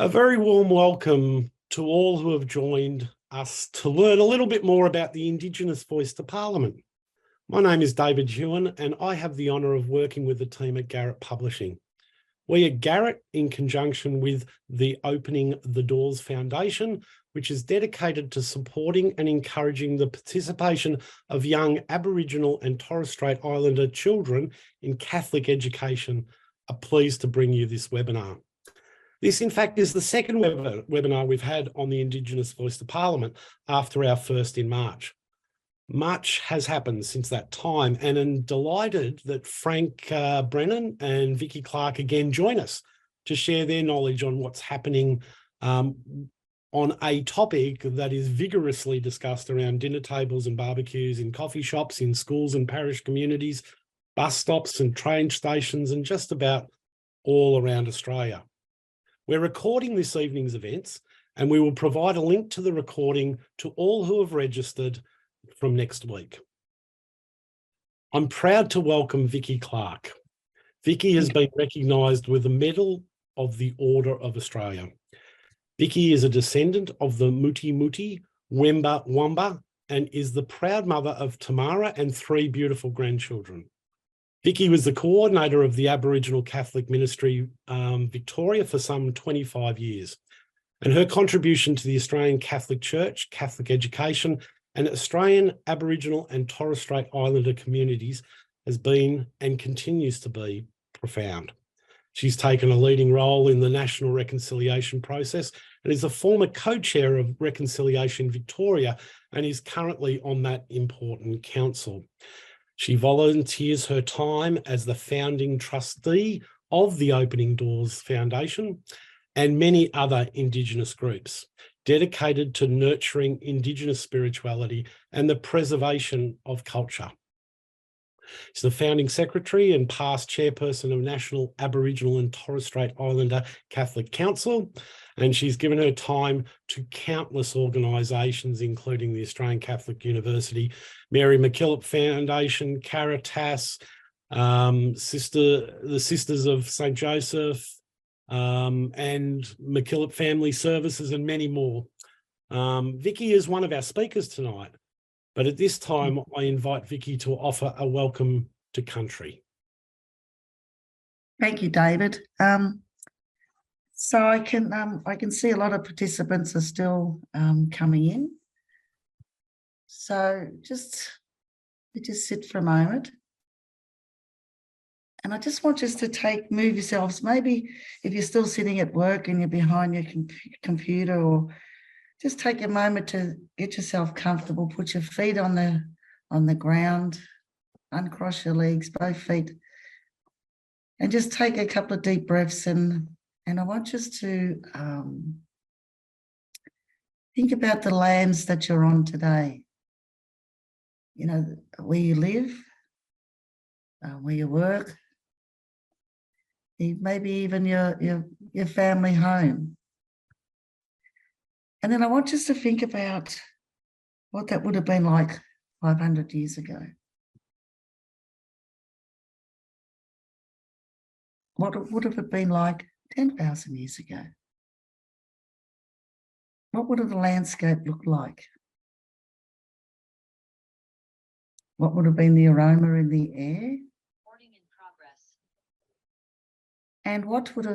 A very warm welcome to all who have joined us to learn a little bit more about the Indigenous voice to Parliament. My name is David Hewen and I have the honour of working with the team at Garratt Publishing. We at Garratt, in conjunction with the Opening the Doors Foundation, which is dedicated to supporting and encouraging the participation of young Aboriginal and Torres Strait Islander children in Catholic education, are pleased to bring you this webinar. This, in fact, is the second webinar we've had on the Indigenous voice to Parliament after our first in March. Much has happened since that time, and I'm delighted that Frank Brennan and Vicki Clark again join us to share their knowledge on what's happening on a topic that is vigorously discussed around dinner tables and barbecues, in coffee shops, in schools and parish communities, bus stops and train stations, and just about all around Australia. We're recording this evening's events, and we will provide a link to the recording to all who have registered from next week. I'm proud to welcome Vicki Clark. Vicki has been recognised with the Medal of the Order of Australia. Vicki is a descendant of the Muti Muti Wemba Wamba and is the proud mother of Tamara and 3 beautiful grandchildren. Vicki was the coordinator of the Aboriginal Catholic Ministry Victoria for some 25 years, and her contribution to the Australian Catholic Church, Catholic education, and Australian Aboriginal and Torres Strait Islander communities has been and continues to be profound. She's taken a leading role in the national reconciliation process and is a former co-chair of Reconciliation Victoria and is currently on that important council. She volunteers her time as the founding trustee of the Opening Doors Foundation and many other Indigenous groups dedicated to nurturing Indigenous spirituality and the preservation of culture. She's the founding secretary and past chairperson of National Aboriginal and Torres Strait Islander Catholic Council, and she's given her time to countless organisations, including the Australian Catholic University, Mary MacKillop Foundation, Caritas, the Sisters of St. Joseph, and MacKillop Family Services, and many more. Vicki is one of our speakers tonight, but at this time, I invite Vicki to offer a welcome to country. Thank you, David. So I can see a lot of participants are still coming in. So just sit for a moment. And I just want us to move yourselves, maybe if you're still sitting at work and you're behind your computer, or just take a moment to get yourself comfortable, put your feet on the ground, uncross your legs, both feet, and just take a couple of deep breaths. And I want us to think about the lands that you're on today. You know, where you live, where you work, maybe even your family home. And then I want us to think about what that would have been like 500 years ago. What would have it been like 10,000 years ago? What would have the landscape looked like? What would have been the aroma in the air? Recording in progress. And what would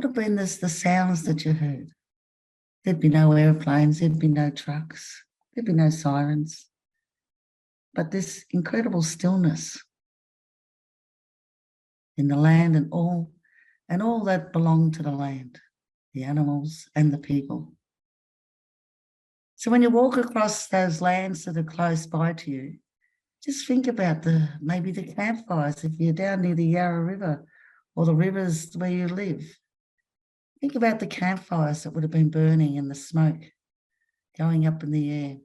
have been the sounds that you heard? There'd be no airplanes, there'd be no trucks, there'd be no sirens, but this incredible stillness in the land and all that belonged to the land, the animals and the people. So when you walk across those lands that are close by to you, just think about maybe the campfires if you're down near the Yarra River or the rivers where you live. Think about the campfires that would have been burning and the smoke going up in the air.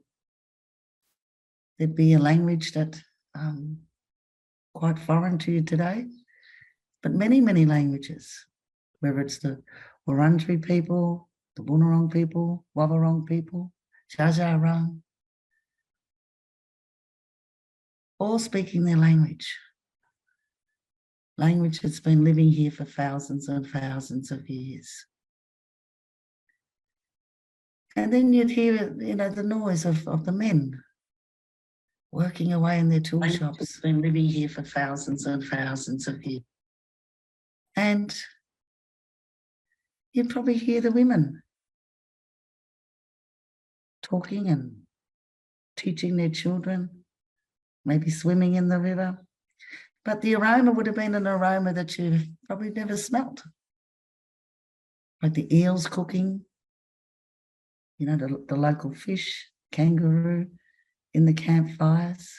There'd be a language that quite foreign to you today, but many, many languages, whether it's the Wurundjeri people, the Bunurong people, Wabarong people, Jajarang, all speaking their language. language that's been living here for thousands and thousands of years. And then you'd hear, you know, the noise of the men working away in their tool shops, been living here for thousands and thousands of years. And you'd probably hear the women talking and teaching their children, maybe swimming in the river. But the aroma would have been an aroma that you've probably never smelt. Like the eels cooking, you know, the local fish, kangaroo in the campfires.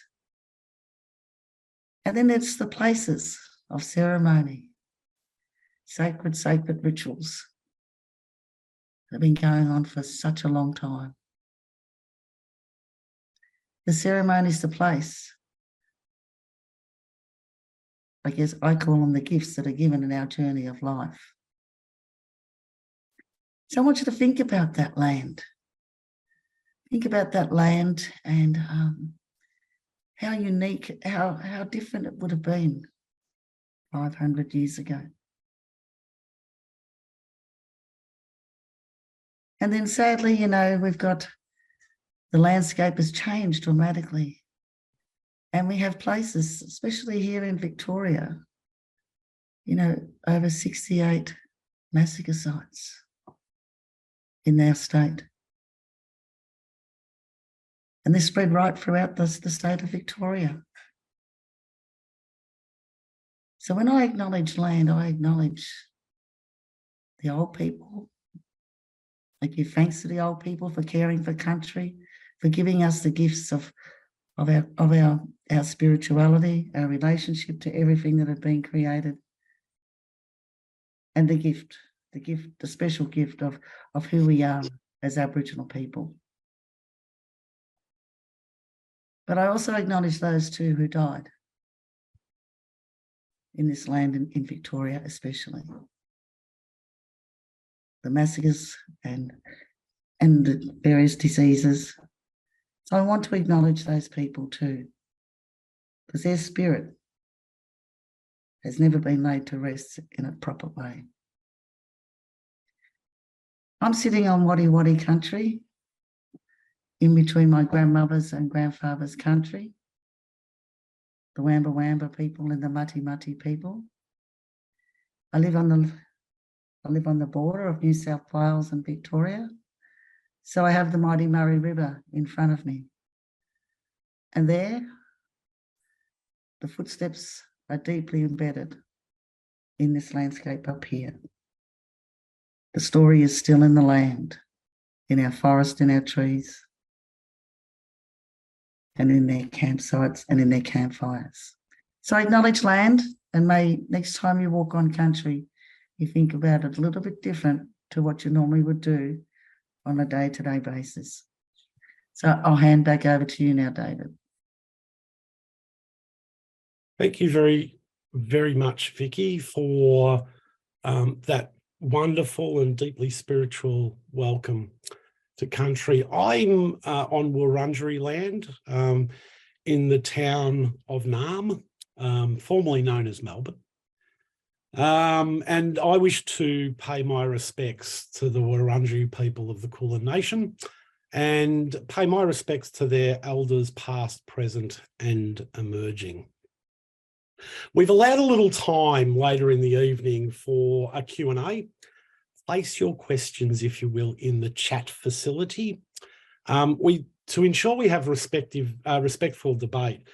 And then it's the places of ceremony, sacred rituals that have been going on for such a long time. The ceremony is the place. I guess I call them the gifts that are given in our journey of life. So I want you to think about that land. Think about that land and how unique, how different it would have been 500 years ago. And then sadly, you know, we've got the landscape has changed dramatically. And we have places, especially here in Victoria, you know, over 68 massacre sites in our state. And they're spread right throughout the state of Victoria. So when I acknowledge land, I acknowledge the old people. I give thanks to the old people for caring for country, for giving us the gifts of our spirituality, our relationship to everything that had been created. And the special gift of who we are as Aboriginal people. But I also acknowledge those too who died in this land in Victoria, especially. The massacres and the various diseases. So I want to acknowledge those people too, because their spirit has never been laid to rest in a proper way. I'm sitting on Wadi country, in between my grandmother's and grandfather's country, the Wamba people and the Muti people. I live on the border of New South Wales and Victoria, so I have the mighty Murray River in front of me. And there, the footsteps are deeply embedded in this landscape up here. The story is still in the land, in our forest, in our trees, and in their campsites and in their campfires. So I acknowledge land, and may next time you walk on country, you think about it a little bit different to what you normally would do on a day-to-day basis. So I'll hand back over to you now, David. Thank you very, very much, Vicki, for that wonderful and deeply spiritual welcome to country. I'm on Wurundjeri land in the town of Naarm, formerly known as Melbourne. And I wish to pay my respects to the Wurundjeri people of the Kulin Nation and pay my respects to their elders past, present and emerging. We've allowed a little time later in the evening for a Q&A. Place your questions, if you will, in the chat facility. To ensure we have respectful debate,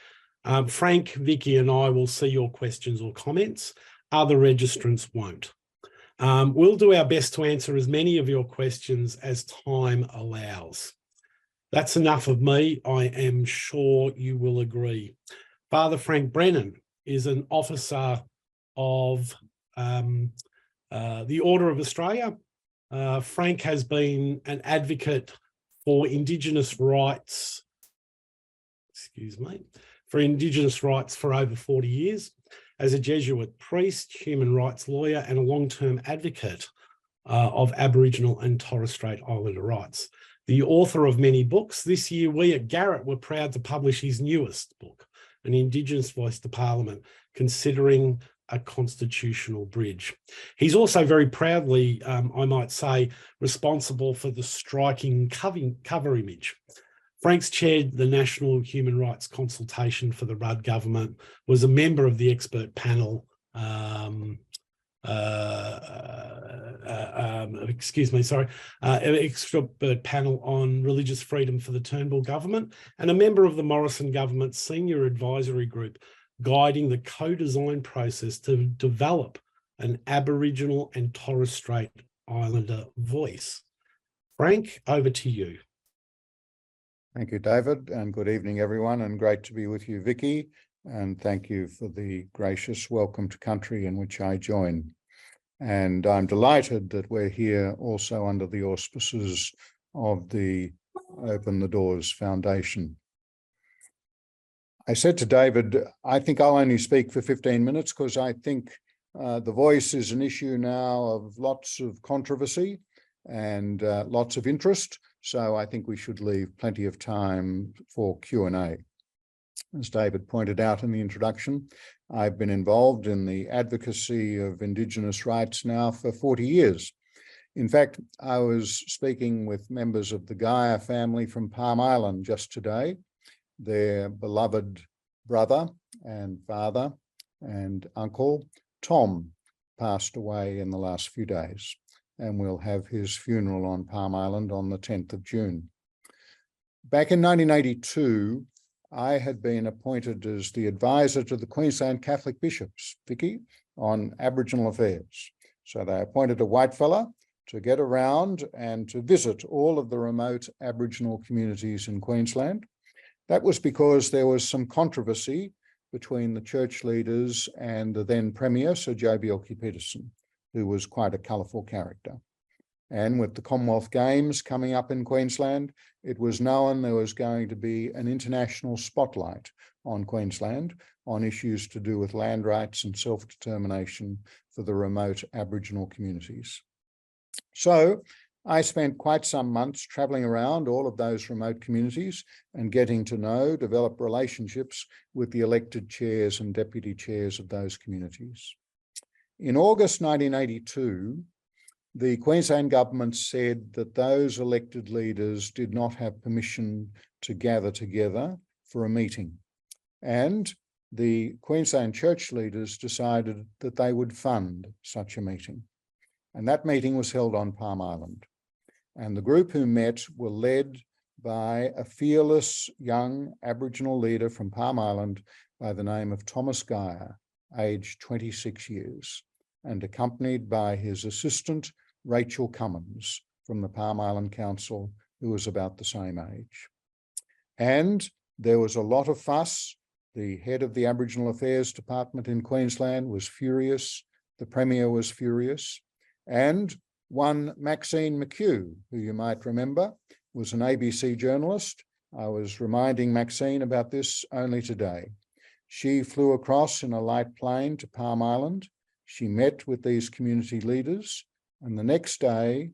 Frank, Vicki and I will see your questions or comments. Other registrants won't. We'll do our best to answer as many of your questions as time allows. That's enough of me. I am sure you will agree. Father Frank Brennan is an officer of the Order of Australia. Frank has been an advocate for Indigenous rights, for Indigenous rights for over 40 years. As a Jesuit priest, human rights lawyer, and a long-term advocate of Aboriginal and Torres Strait Islander rights. The author of many books. This year, we at Garratt were proud to publish his newest book, An Indigenous Voice to Parliament, Considering a constitutional bridge. He's also very proudly, I might say, responsible for the striking cover image. Frank's chaired the National Human Rights Consultation for the Rudd government, was a member of the expert panel, expert panel on religious freedom for the Turnbull government, and a member of the Morrison government's senior advisory group, guiding the co-design process to develop an Aboriginal and Torres Strait Islander voice. Frank, over to you. Thank you, David, and good evening, everyone, and great to be with you, Vicki, and thank you for the gracious welcome to country in which I join. And I'm delighted that we're here also under the auspices of the Open the Doors Foundation. I said to David, I think I'll only speak for 15 minutes because I think the voice is an issue now of lots of controversy and lots of interest. So I think we should leave plenty of time for Q&A. As David pointed out in the introduction, I've been involved in the advocacy of Indigenous rights now for 40 years. In fact, I was speaking with members of the Garratt family from Palm Island just today. Their beloved brother and father and uncle, Tom, passed away in the last few days, and we'll have his funeral on Palm Island on the 10th of June. Back in 1982, I had been appointed as the advisor to the Queensland Catholic bishops, Vicki, on Aboriginal affairs. So they appointed a white fella to get around and to visit all of the remote Aboriginal communities in Queensland. That was because there was some controversy between the church leaders and the then Premier, Sir Joh Bjelke-Petersen, who was quite a colourful character. And with the Commonwealth Games coming up in Queensland, it was known there was going to be an international spotlight on Queensland on issues to do with land rights and self-determination for the remote Aboriginal communities. So I spent quite some months travelling around all of those remote communities and getting to know, develop relationships with the elected chairs and deputy chairs of those communities. In August 1982, the Queensland government said that those elected leaders did not have permission to gather together for a meeting. And the Queensland church leaders decided that they would fund such a meeting. And that meeting was held on Palm Island. And the group who met were led by a fearless young Aboriginal leader from Palm Island by the name of Thomas Garratt, aged 26 years, and accompanied by his assistant, Rachel Cummins, from the Palm Island Council, who was about the same age. And there was a lot of fuss. The head of the Aboriginal Affairs Department in Queensland was furious. The Premier was furious. And one Maxine McHugh, who you might remember, was an ABC journalist. I was reminding Maxine about this only today. She flew across in a light plane to Palm Island. She met with these community leaders, and the next day,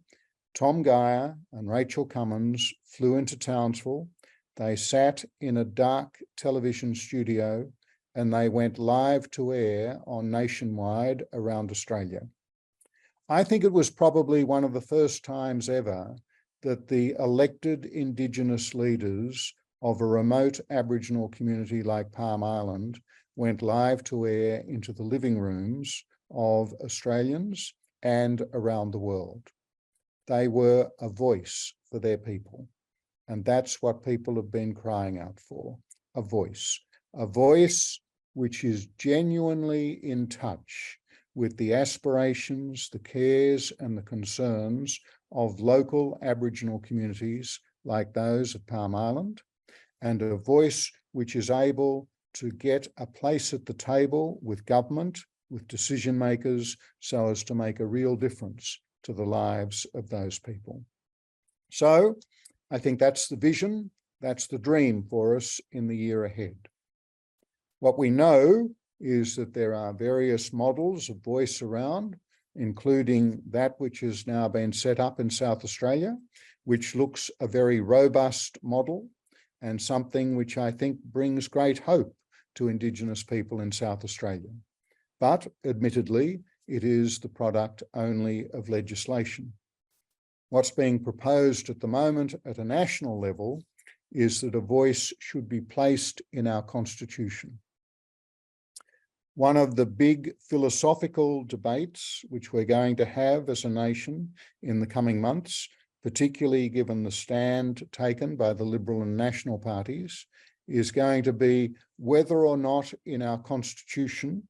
Tom Garratt and Rachel Cummins flew into Townsville. They sat in a dark television studio and they went live to air on Nationwide around Australia. I think it was probably one of the first times ever that the elected Indigenous leaders of a remote Aboriginal community like Palm Island went live to air into the living rooms of Australians and around the world. They were a voice for their people. And that's what people have been crying out for, a voice which is genuinely in touch with the aspirations, the cares and the concerns of local Aboriginal communities like those of Palm Island, and a voice which is able to get a place at the table with government, with decision makers, so as to make a real difference to the lives of those people. So I think that's the vision, that's the dream for us in the year ahead. What we know is that there are various models of voice around, including that which has now been set up in South Australia, which looks a very robust model and something which I think brings great hope to Indigenous people in South Australia. but admittedly, it is the product only of legislation. What's being proposed at the moment at a national level is that a voice should be placed in our constitution. One of the big philosophical debates which we're going to have as a nation in the coming months, particularly given the stand taken by the Liberal and National parties, is going to be whether or not in our constitution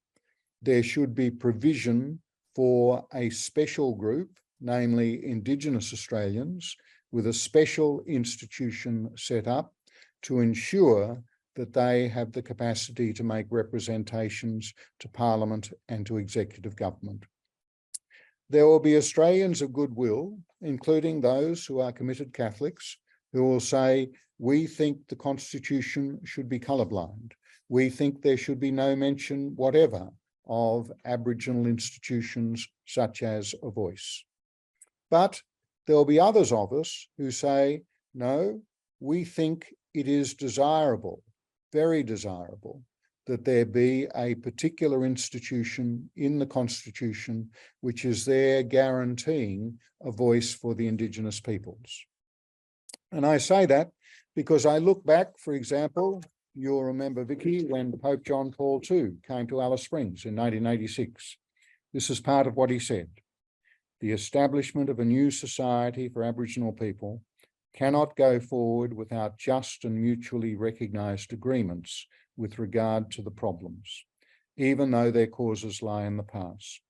there should be provision for a special group, namely Indigenous Australians, with a special institution set up to ensure that they have the capacity to make representations to Parliament and to executive government. There will be Australians of goodwill, including those who are committed Catholics, who will say, we think the Constitution should be colourblind. We think there should be no mention whatever of Aboriginal institutions such as a voice. But there will be others of us who say, no, we think it is desirable, very desirable, that there be a particular institution in the Constitution which is there guaranteeing a voice for the Indigenous peoples. And I say that because I look back, for example, you'll remember, Vicki, when Pope John Paul II came to Alice Springs in 1986. This is part of what he said. The establishment of a new society for Aboriginal people cannot go forward without just and mutually recognised agreements with regard to the problems, even though their causes lie in the past.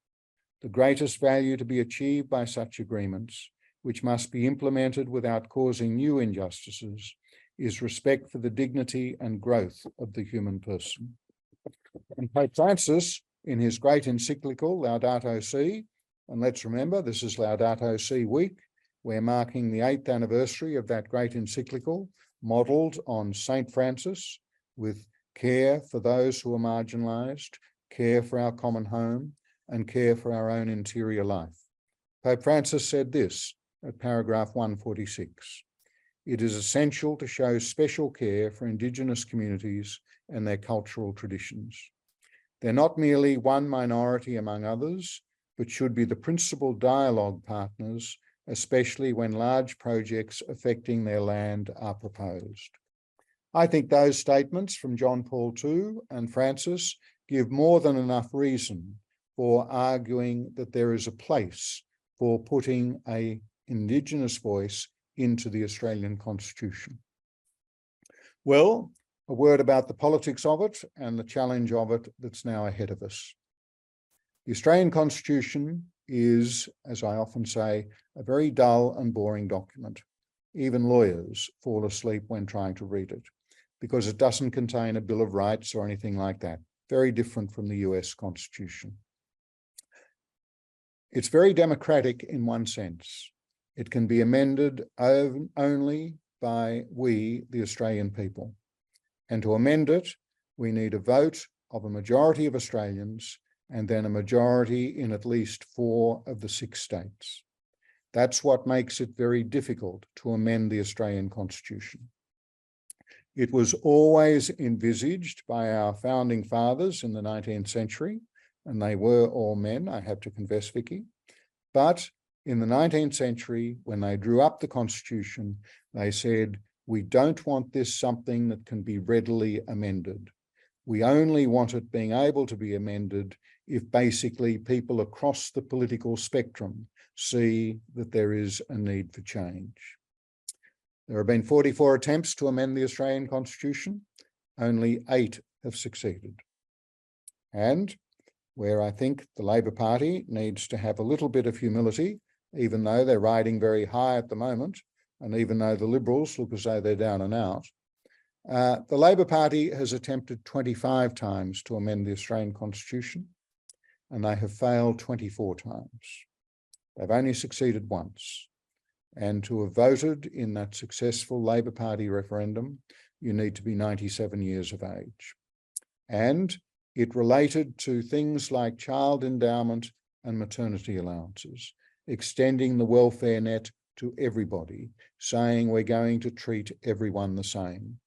The greatest value to be achieved by such agreements, which must be implemented without causing new injustices, is respect for the dignity and growth of the human person. And Pope Francis, in his great encyclical, Laudato Si, and let's remember, this is Laudato Si week, we're marking the 8th anniversary of that great encyclical, modelled on St. Francis, with care for those who are marginalised, care for our common home, and care for our own interior life. Pope Francis said this at paragraph 146. It is essential to show special care for Indigenous communities and their cultural traditions. They're not merely one minority among others, but should be the principal dialogue partners, especially when large projects affecting their land are proposed. I think those statements from John Paul II and Francis give more than enough reason for arguing that there is a place for putting an Indigenous voice into the Australian Constitution. Well, a word about the politics of it and the challenge of it that's now ahead of us. The Australian Constitution is, as I often say, a very dull and boring document. Even lawyers fall asleep when trying to read it because it doesn't contain a Bill of Rights or anything like that. Very different from the US Constitution. It's very democratic in one sense. It can be amended only by we, the Australian people. And to amend it, we need a vote of a majority of Australians and then a majority in at least 4 of the 6 states. That's what makes it very difficult to amend the Australian Constitution. It was always envisaged by our founding fathers in the 19th century, and they were all men, I have to confess, Vicki. But in the 19th century, when they drew up the Constitution, they said, we don't want this something that can be readily amended. We only want it being able to be amended if basically people across the political spectrum see that there is a need for change. There have been 44 attempts to amend the Australian Constitution. Only 8 have succeeded. And where I think the Labor Party needs to have a little bit of humility, even though they're riding very high at the moment, and even though the Liberals look as though they're down and out, the Labor Party has attempted 25 times to amend the Australian Constitution, and they have failed 24 times. They've only succeeded once. And to have voted in that successful Labor Party referendum, you need to be 97 years of age. And it related to things like child endowment and maternity allowances, extending the welfare net to everybody, saying we're going to treat everyone the same.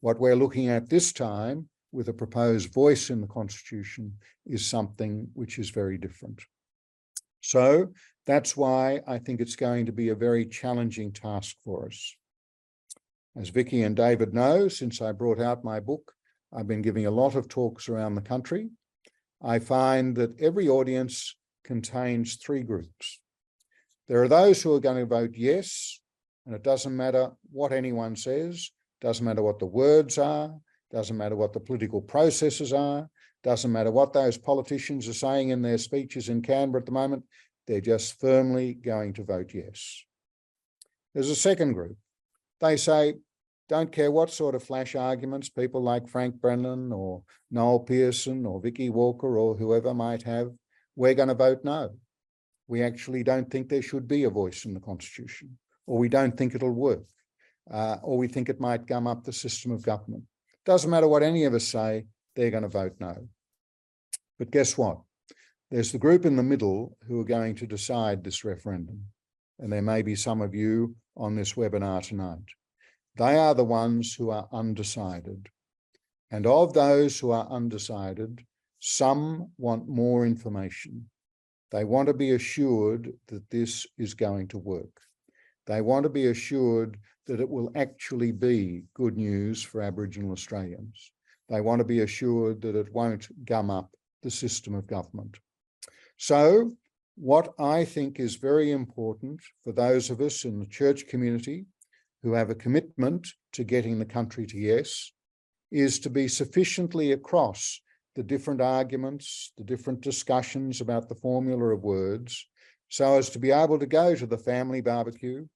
What we're looking at this time with a proposed voice in the Constitution is something which is very different. So that's why I think it's going to be a very challenging task for us. As Vicki and David know, since I brought out my book, I've been giving a lot of talks around the country. I find that every audience contains three groups. There are those who are going to vote yes, and it doesn't matter what anyone says, doesn't matter what the words are, doesn't matter what the political processes are, doesn't matter what those politicians are saying in their speeches in Canberra at the moment, they're just firmly going to vote yes. There's a second group. They say, don't care what sort of flash arguments people like Frank Brennan or Noel Pearson or Vicky Walker or whoever might have, we're going to vote no. We actually don't think there should be a voice in the Constitution, or we don't think it'll work, or we think it might gum up the system of government. Doesn't matter what any of us say, they're going to vote no. But guess what? There's the group in the middle who are going to decide this referendum. And there may be some of you on this webinar tonight. They are the ones who are undecided. And of those who are undecided, some want more information. They want to be assured that this is going to work. They want to be assured that it will actually be good news for Aboriginal Australians. They want to be assured that it won't gum up the system of government. So what I think is very important for those of us in the church community who have a commitment to getting the country to yes is to be sufficiently across the different arguments, the different discussions about the formula of words, so as to be able to go to the family barbecue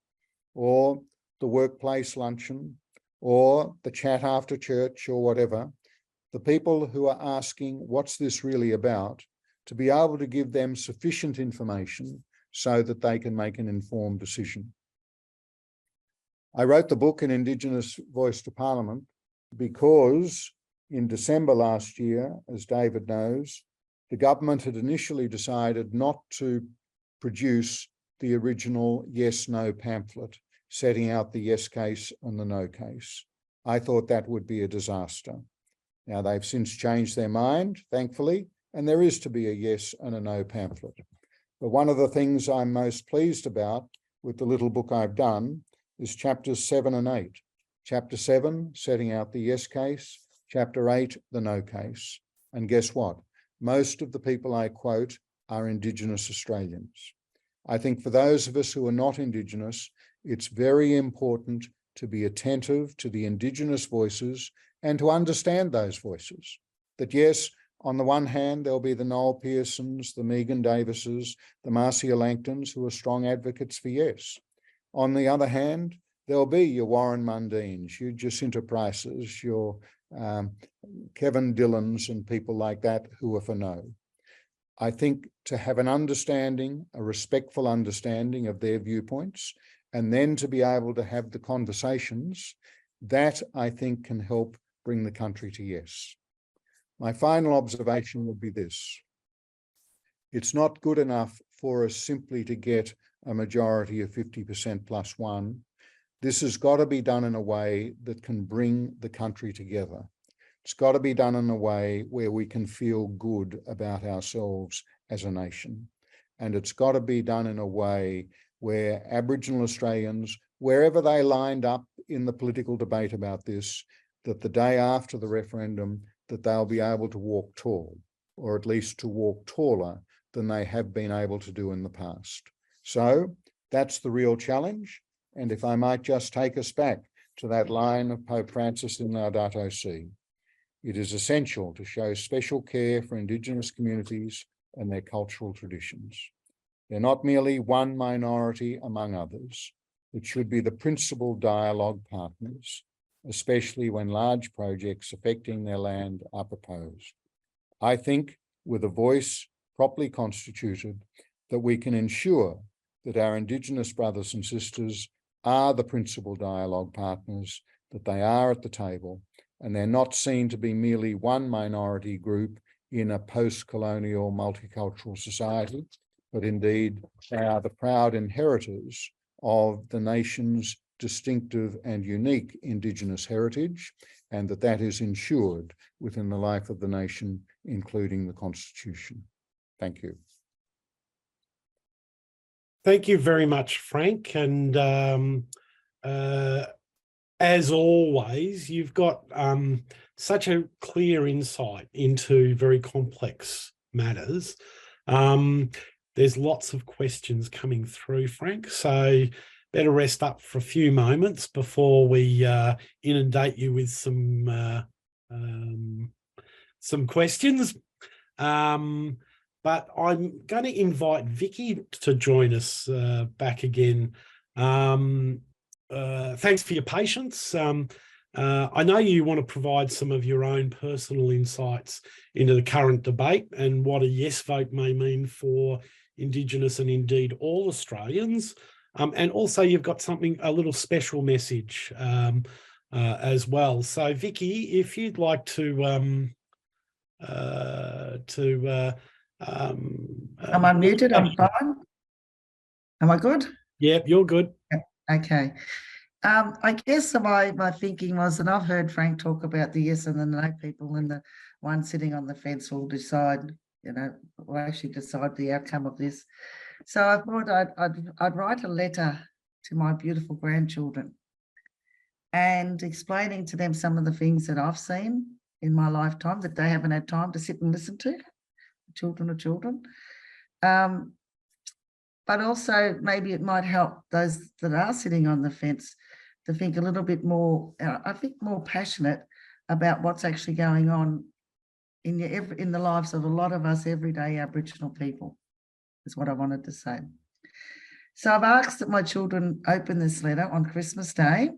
or the workplace luncheon or the chat after church or whatever, the people who are asking, what's this really about, to be able to give them sufficient information so that they can make an informed decision. I wrote the book, An Indigenous Voice to Parliament, because in December last year, as David knows, the government had initially decided not to produce the original yes-no pamphlet, setting out the yes case and the no case. I thought that would be a disaster. Now, they've since changed their mind, thankfully, and there is to be a yes and a no pamphlet. But one of the things I'm most pleased about with the little book I've done is chapters 7 and 8. Chapter 7, setting out the yes case. Chapter 8, the no case. And guess what? Most of the people I quote are Indigenous Australians. I think for those of us who are not Indigenous, it's very important to be attentive to the Indigenous voices and to understand those voices. That yes, on the one hand, there'll be the Noel Pearsons, the Megan Davises, the Marcia Langtons, who are strong advocates for yes. On the other hand, there'll be your Warren Mundines, your Jacinta Prices, your Kevin Dillons and people like that who are for no. I think to have an understanding, a respectful understanding of their viewpoints, and then to be able to have the conversations, that I think can help bring the country to yes. My final observation would be this. It's not good enough for us simply to get a majority of 50% plus one. This has got to be done in a way that can bring the country together. It's got to be done in a way where we can feel good about ourselves as a nation. And it's got to be done in a way where Aboriginal Australians, wherever they lined up in the political debate about this, that the day after the referendum, that they'll be able to walk tall, or at least to walk taller than they have been able to do in the past. So that's the real challenge. And if I might just take us back to that line of Pope Francis in Laudato Si, it is essential to show special care for Indigenous communities and their cultural traditions. They're not merely one minority among others. It should be the principal dialogue partners, especially when large projects affecting their land are proposed. I think with a voice properly constituted, that we can ensure that our Indigenous brothers and sisters are the principal dialogue partners, that they are at the table, and they're not seen to be merely one minority group in a post-colonial multicultural society, but indeed they are the proud inheritors of the nation's distinctive and unique Indigenous heritage, and that is ensured within the life of the nation, including the Constitution. Thank you. Thank you very much, Frank. And as always, you've got such a clear insight into very complex matters. There's lots of questions coming through, Frank, so better rest up for a few moments before we inundate you with some questions. But I'm going to invite Vicki to join us back again. Thanks for your patience. I know you want to provide some of your own personal insights into the current debate and what a yes vote may mean for Indigenous and indeed all Australians. And also you've got a little special message as well. So Vicki, if you'd like to am I muted? I'm fine. Am I good? Yep, you're good. Okay. I guess my thinking was, and I've heard Frank talk about the yes and the no people, and the one sitting on the fence will decide, will actually decide the outcome of this. So I thought I'd write a letter to my beautiful grandchildren and explaining to them some of the things that I've seen in my lifetime that they haven't had time to sit and listen to, children of children. But also maybe it might help those that are sitting on the fence to think a little bit more, I think more passionate about what's actually going on in the lives of a lot of us everyday Aboriginal people, is what I wanted to say. So I've asked that my children open this letter on Christmas Day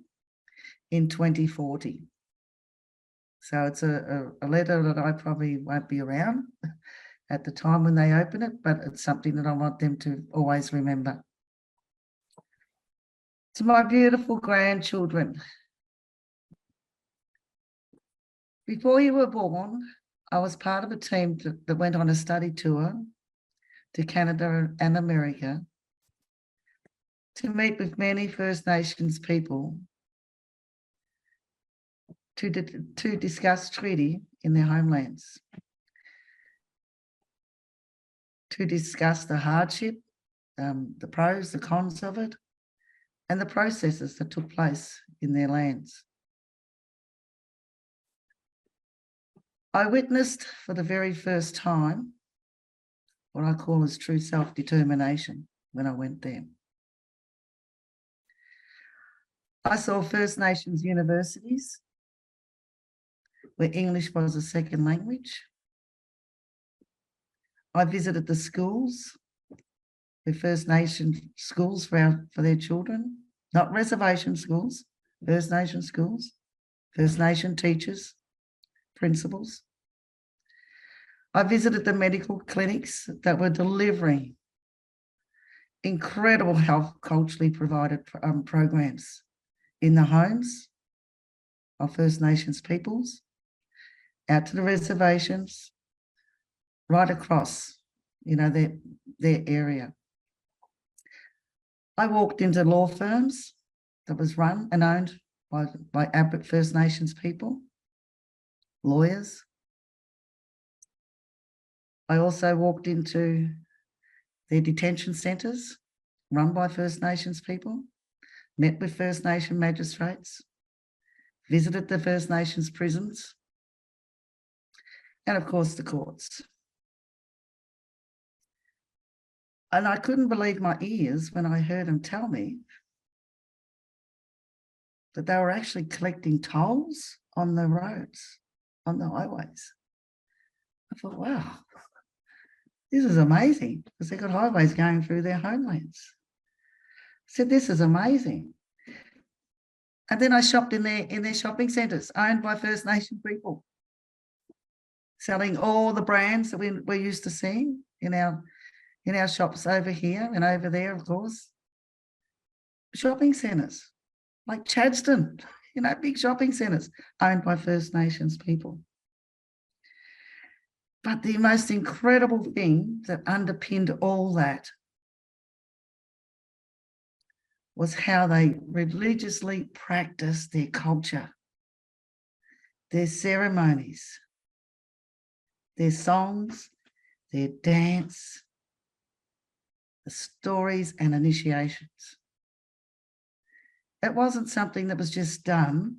in 2040. So it's a letter that I probably won't be around at the time when they open it, but it's something that I want them to always remember. To my beautiful grandchildren, before you were born, I was part of a team that went on a study tour to Canada and America to meet with many First Nations people to discuss treaty in their homelands, to discuss the hardship, the pros, the cons of it, and the processes that took place in their lands. I witnessed for the very first time what I call as true self-determination when I went there. I saw First Nations universities where English was a second language. I visited the schools, the First Nation schools for their children, not reservation schools, First Nation schools, First Nation teachers, principals. I visited the medical clinics that were delivering incredible health culturally provided programs in the homes of First Nations peoples, out to the reservations, right across, their area. I walked into law firms that was run and owned by First Nations people, lawyers. I also walked into their detention centres run by First Nations people, met with First Nation magistrates, visited the First Nations prisons, and of course the courts. And I couldn't believe my ears when I heard them tell me that they were actually collecting tolls on the roads, on the highways. I thought, wow, this is amazing, because they've got highways going through their homelands. I said, this is amazing. And then I shopped in their shopping centres owned by First Nation people, selling all the brands that we're used to seeing in our shops over here and over there, of course. Shopping centres like Chadstone, big shopping centres owned by First Nations people. But the most incredible thing that underpinned all that was how they religiously practiced their culture, their ceremonies, their songs, their dance, the stories and initiations. It wasn't something that was just done.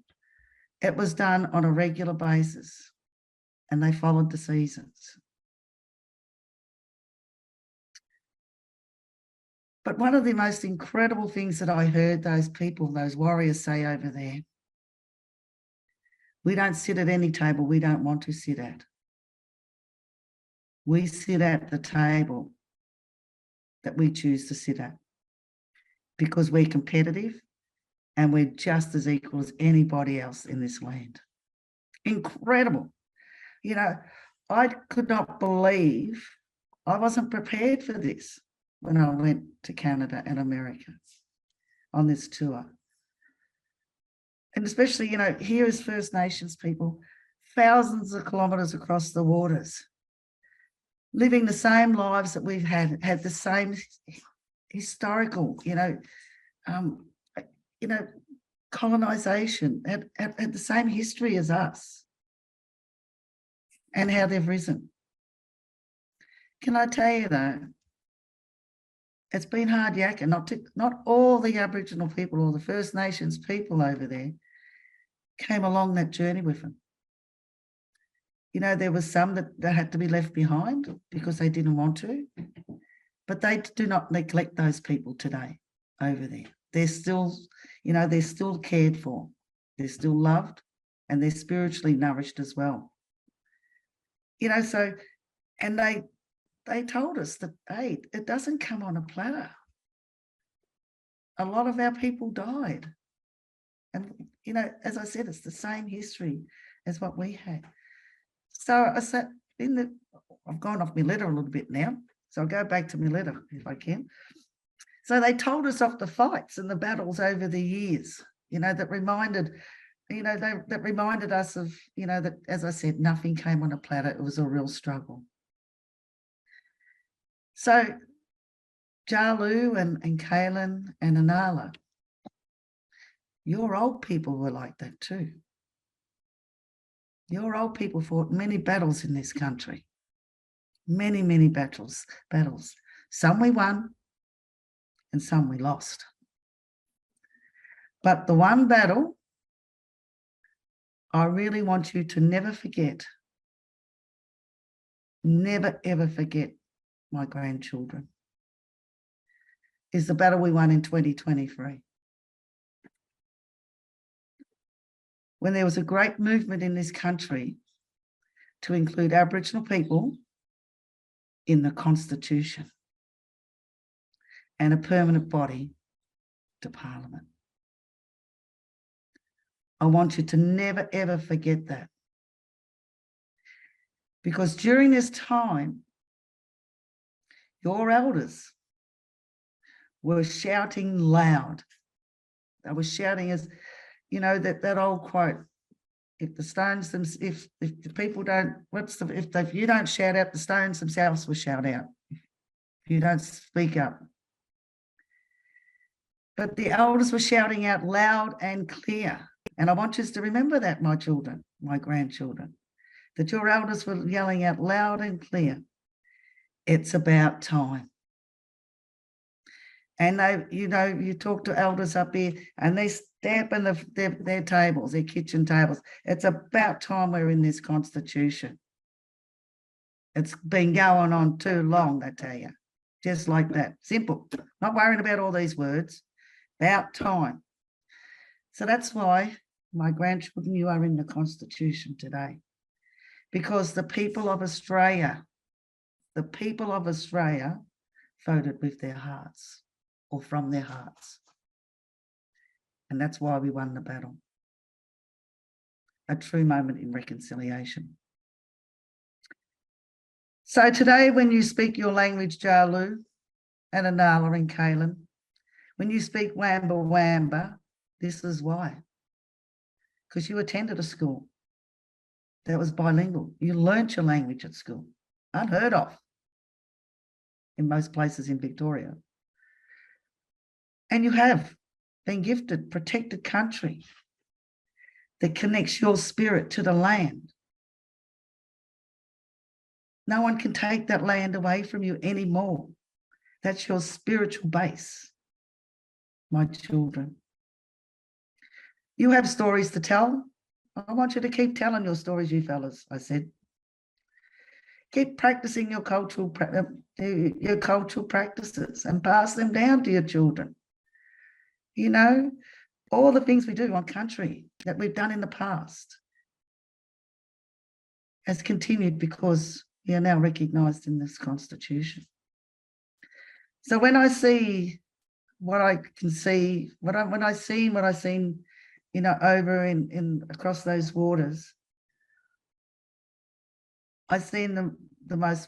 It was done on a regular basis, and they followed the seasons. But one of the most incredible things that I heard those people, those warriors say over there, we don't sit at any table we don't want to sit at. We sit at the table that we choose to sit at because we're competitive and we're just as equal as anybody else in this land. Incredible. You know, I could not believe I wasn't prepared for this when I went to Canada and America on this tour. And especially, you know, here as First Nations people, thousands of kilometres across the waters, living the same lives that we've had the same historical, colonisation, had the same history as us, and how they've risen. Can I tell you though, it's been hard yakking. Not all the Aboriginal people or the First Nations people over there came along that journey with them. You know, there was some that had to be left behind because they didn't want to, but they do not neglect those people today over there. They're still, they're still cared for. They're still loved and they're spiritually nourished as well. And they told us that, hey, it doesn't come on a platter. A lot of our people died. And, as I said, it's the same history as what we had. So I sat I've gone off my letter a little bit now, so I'll go back to my letter if I can. So they told us of the fights and the battles over the years, that reminded us of, that, as I said, nothing came on a platter. It was a real struggle. So Jalu and Kaylin and Anala, your old people were like that too. Your old people fought many battles in this country. Many, many battles. Some we won and some we lost. But the one battle I really want you to never forget, never ever forget, my grandchildren, is the battle we won in 2023. When there was a great movement in this country to include Aboriginal people in the Constitution and a permanent body to Parliament. I want you to never, ever forget that. Because during this time, your elders were shouting loud. They were shouting as, that old quote, if the stones, if the people don't, if you don't shout out, the stones themselves will shout out. If you don't speak up. But the elders were shouting out loud and clear. And I want you to remember that, my children, my grandchildren, that your elders were yelling out loud and clear. It's about time. And they, you talk to elders up here and they stamping their tables, their kitchen tables. It's about time we're in this Constitution. It's been going on too long, I tell you. Just like that. Simple. Not worrying about all these words. About time. So that's why, my grandchildren, you are in the Constitution today. Because the people of Australia voted with their hearts. Or from their hearts. And that's why we won the battle. A true moment in reconciliation. So today, when you speak your language, Jalu and Anala and Kaylin, when you speak Wamba Wamba, this is why. Because you attended a school that was bilingual. You learnt your language at school. Unheard of in most places in Victoria. And you have been gifted, protected country that connects your spirit to the land. No one can take that land away from you anymore. That's your spiritual base, my children. You have stories to tell. I want you to keep telling your stories, you fellas, I said. Keep practicing your cultural practices and pass them down to your children. You know, all the things we do on country that we've done in the past has continued because we are now recognised in this constitution. So when I see what I can see, when I seen, you know, over in across those waters, I've seen the most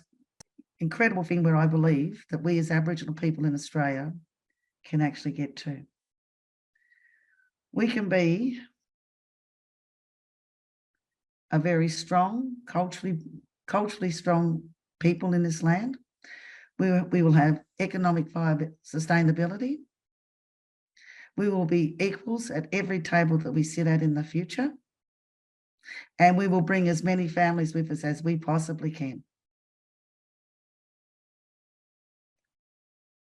incredible thing where I believe that we as Aboriginal people in Australia can actually get to. We can be a very strong, culturally strong people in this land. We will have economic sustainability. We will be equals at every table that we sit at in the future. And we will bring as many families with us as we possibly can.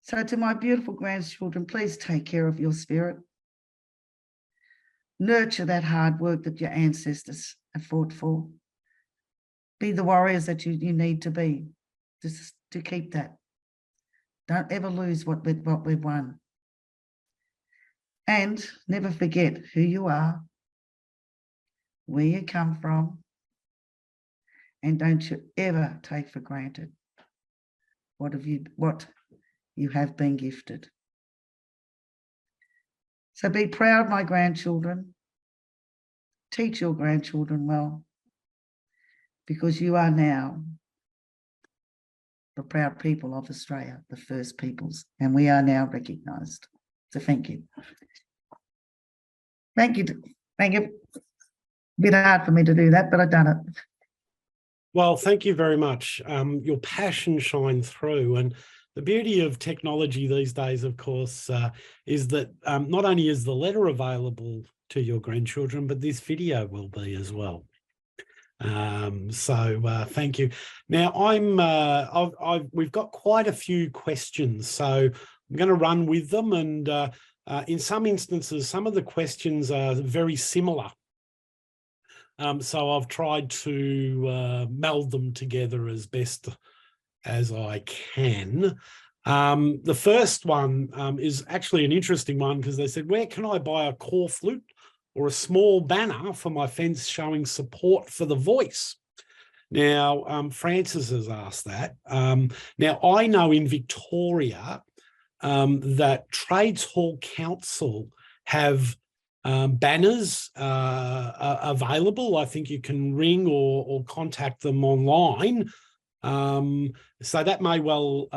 So to my beautiful grandchildren, please take care of your spirit. Nurture that hard work that your ancestors have fought for. Be the warriors that you need to be to keep that. Don't ever lose what we've won. And never forget who you are, where you come from, and don't you ever take for granted what you have been gifted. So be proud, my grandchildren. Teach your grandchildren well, because you are now the proud people of Australia, the First Peoples, and we are now recognised. So thank you. Thank you. Thank you. A bit hard for me to do that, but I've done it. Well, thank you very much. Your passion shines through, and the beauty of technology these days, of course, is that not only is the letter available to your grandchildren, but this video will be as well. So thank you. Now we've got quite a few questions, so I'm going to run with them, and in some instances, some of the questions are very similar. So I've tried to meld them together as best as I can. The first one is actually an interesting one, because they said, where can I buy a core flute or a small banner for my fence showing support for the voice? Now, Francis has asked that. Now, I know in Victoria that Trades Hall Council have banners available. I think you can ring or contact them online. So that may well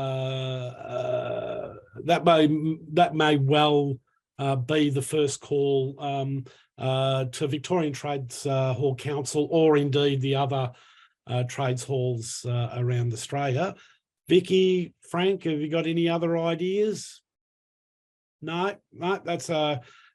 be the first call to Victorian Trades Hall Council, or indeed the other trades halls around Australia. Vicki, Frank, have you got any other ideas? No, that's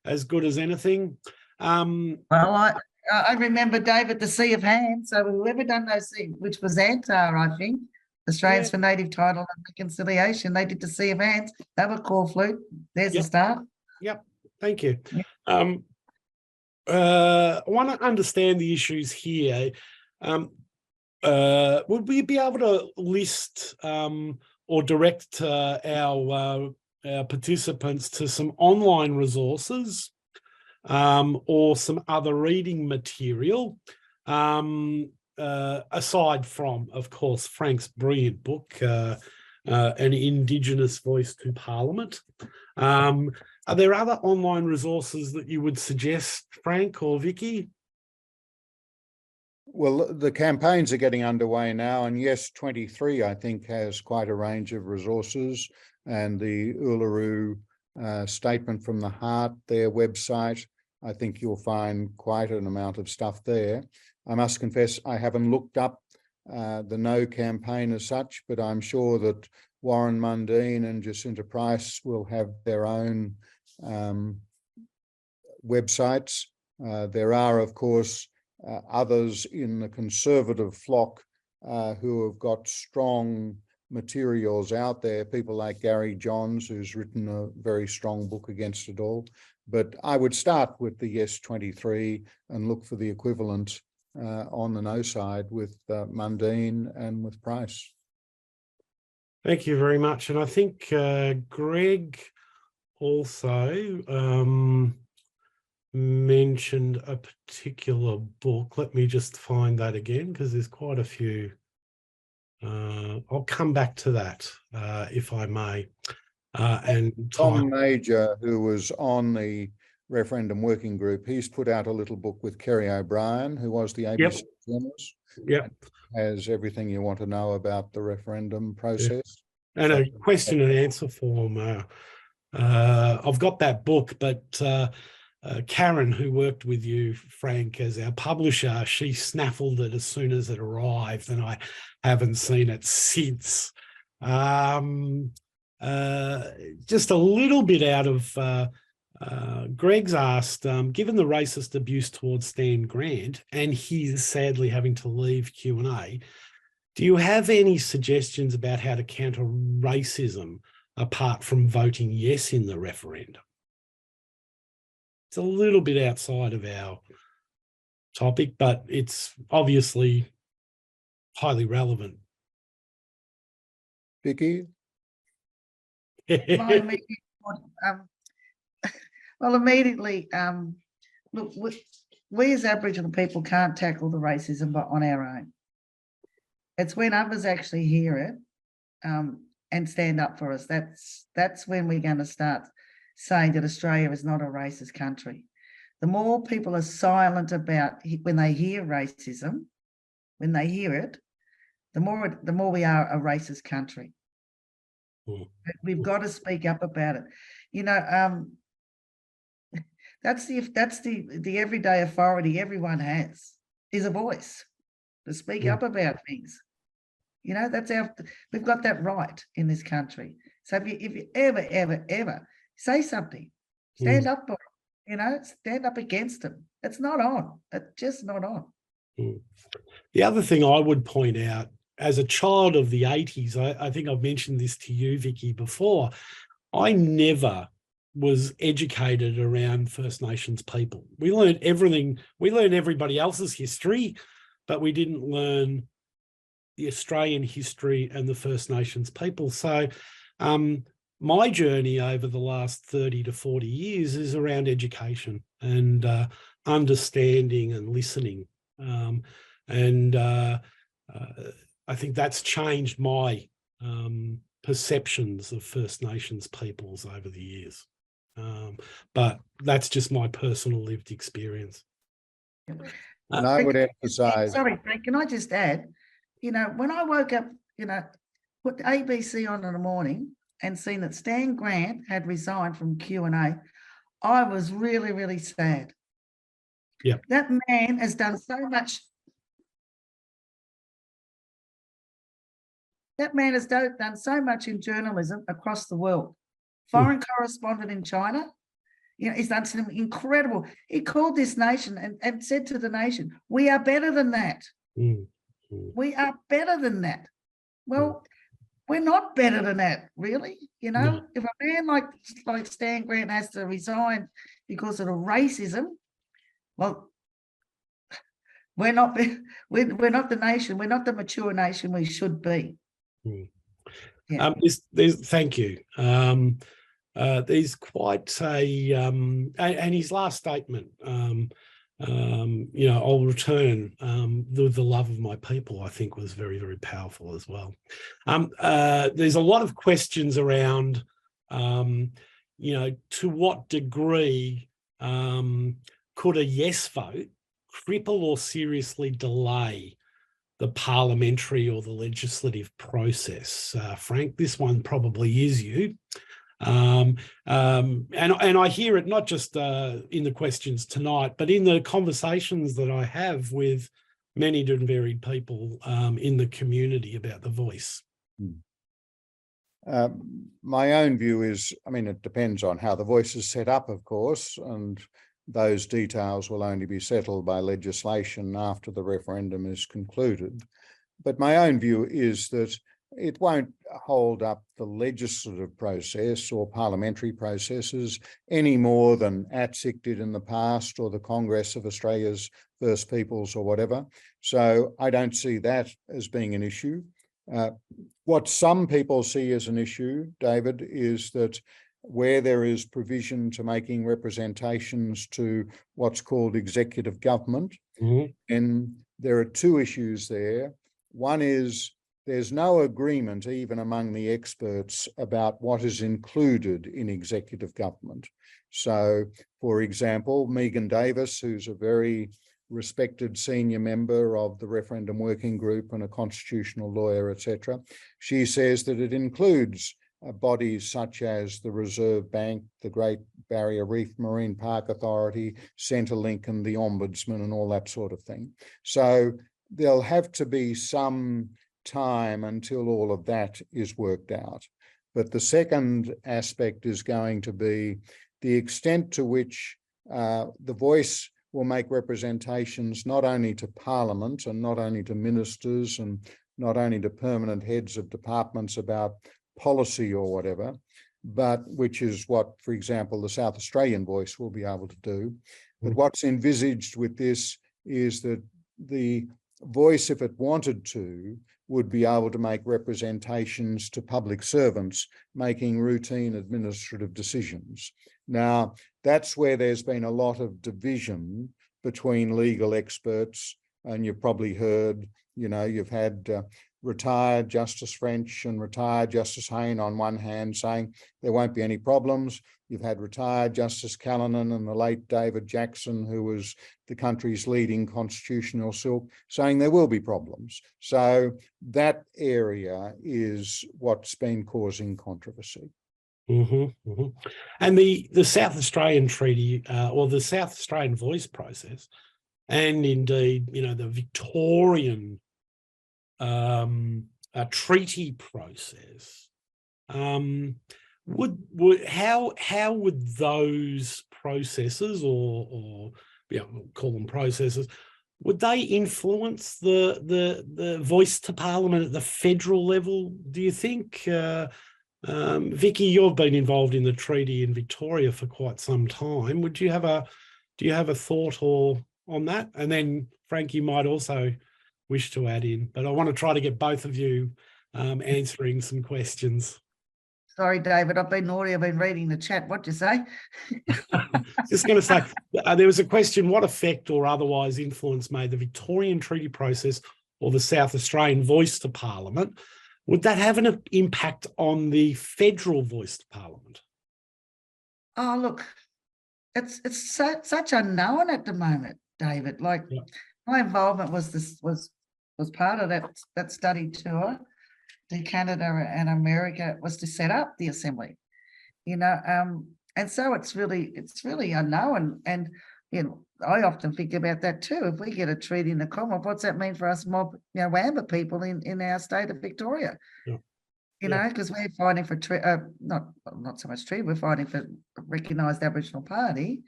as good as anything. Well, I remember, David, the Sea of Hands. So whoever done those things, which was ANTAR, I think, Australians for Native Title and Reconciliation, they did the Sea of Hands. They were core flute. There's the start. Yep, thank you. Yep. I want to understand the issues here. Would we be able to list or direct our participants to some online resources or some other reading material, aside from, of course, Frank's brilliant book, An Indigenous Voice to Parliament? Are there other online resources that you would suggest, Frank or Vicki? Well, the campaigns are getting underway now, and Yes 23, I think, has quite a range of resources, and the Uluru Statement from the Heart, their website, I think you'll find quite an amount of stuff there. I must confess, I haven't looked up the No campaign as such, but I'm sure that Warren Mundine and Jacinta Price will have their own websites. There are, of course, others in the conservative flock who have got strong materials out there, people like Gary Johns, who's written a very strong book against it all. But I would start with the Yes 23 and look for the equivalent on the no side with Mundine and with Price. Thank you very much. And I think Greg also mentioned a particular book. Let me just find that again, because there's quite a few. I'll come back to that if I may. And Tom Major, who was on the referendum working group, he's put out a little book with Kerry O'Brien, who was the ABC journalist. Yep. Has everything you want to know about the referendum process. And a question and answer form. I've got that book, but Karen, who worked with you, Frank, as our publisher, she snaffled it as soon as it arrived, and I haven't seen it since. Just a little bit out of Greg's asked, given the racist abuse towards Stan Grant, and he's sadly having to leave Q&A, do you have any suggestions about how to counter racism apart from voting yes in the referendum? It's a little bit outside of our topic, but it's obviously highly relevant. Vicki? Well, immediately, look, we as Aboriginal people can't tackle the racism on our own. It's when others actually hear it and stand up for us. That's when we're going to start saying that Australia is not a racist country. The more people are silent about when they hear racism, when they hear it, the more we are a racist country. We've got to speak up about it. You know, that's the everyday authority everyone has, is a voice to speak up about things. You know, we've got that right in this country. So if you ever say something, stand up for it, you know, stand up against them. It's not on. It's just not on. The other thing I would point out, as a child of the 80s, I think I've mentioned this to you, Vicki, before, I never was educated around First Nations people. We learned everything. We learned everybody else's history, but we didn't learn the Australian history and the First Nations people. So my journey over the last 30 to 40 years is around education and understanding and listening. I think that's changed my perceptions of First Nations peoples over the years. But that's just my personal lived experience. And I would emphasize... Sorry, Frank, can I just add, you know, when I woke up, you know, put the ABC on in the morning and seen that Stan Grant had resigned from Q&A, I was really, really sad. Yeah. That man has done so much. That man has done so much in journalism across the world. Foreign correspondent in China, you know, he's done some incredible. He called this nation and said to the nation, we are better than that. We are better than that. Well, we're not better than that, really. You know, if a man like Stan Grant has to resign because of the racism, well, we're not the nation. We're not the mature nation we should be. Yeah. Thank you. There's quite a and his last statement, you know, I'll return the love of my people, I think was very, very powerful as well. There's a lot of questions around, you know, to what degree could a yes vote cripple or seriously delay the parliamentary or the legislative process? Frank, this one probably is you. And I hear it not just in the questions tonight, but in the conversations that I have with many different varied people in the community about the voice. My own view is, I mean, it depends on how the voice is set up, of course, and those details will only be settled by legislation after the referendum is concluded. But my own view is that it won't hold up the legislative process or parliamentary processes any more than ATSIC did in the past, or the Congress of Australia's First Peoples or whatever. So I don't see that as being an issue. What some people see as an issue, David, is that where there is provision to making representations to what's called executive government, and there are two issues there. One is there's no agreement even among the experts about what is included in executive government. So, for example, Megan Davis, who's a very respected senior member of the Referendum Working Group and a constitutional lawyer, etc., she says that it includes bodies such as the Reserve Bank, the Great Barrier Reef Marine Park Authority, Centrelink and the Ombudsman and all that sort of thing. So there'll have to be some time until all of that is worked out. But the second aspect is going to be the extent to which the Voice will make representations not only to Parliament and not only to ministers and not only to permanent heads of departments about policy or whatever, but which is what, for example, the South Australian Voice will be able to do. But what's envisaged with this is that the Voice, if it wanted to, would be able to make representations to public servants making routine administrative decisions. Now, that's where there's been a lot of division between legal experts, and you've probably heard, you know, you've had retired Justice French and retired Justice Hayne on one hand saying there won't be any problems. You've had retired Justice Callanan and the late David Jackson, who was the country's leading constitutional silk, saying there will be problems. So that area is what's been causing controversy. And the South Australian Treaty, or the South Australian Voice process, and indeed, you know, the Victorian treaty process, how would those processes, or yeah, we'll call them processes, would they influence the voice to Parliament at the federal level, do you think? Vicki, you've been involved in the treaty in Victoria for quite some time. Do you have a thought on that? And then Frank, you might also wish to add in, but I want to try to get both of you answering some questions. Sorry, David, I've been naughty. I've been reading the chat. What'd you say? Just going to say, there was a question, what effect or otherwise influence may the Victorian treaty process or the South Australian Voice to Parliament, would that have an impact on the federal Voice to Parliament? Oh, look, it's such unknown at the moment, David. Like, my involvement was part of that study tour to Canada and America, was to set up the Assembly, you know, and so it's really unknown. And you know, I often think about that too. If we get a treaty in the Commonwealth, what's that mean for us mob, you know, Wamba people in our state of Victoria? You know, because we're fighting for not so much treaty, we're fighting for a recognised Aboriginal party,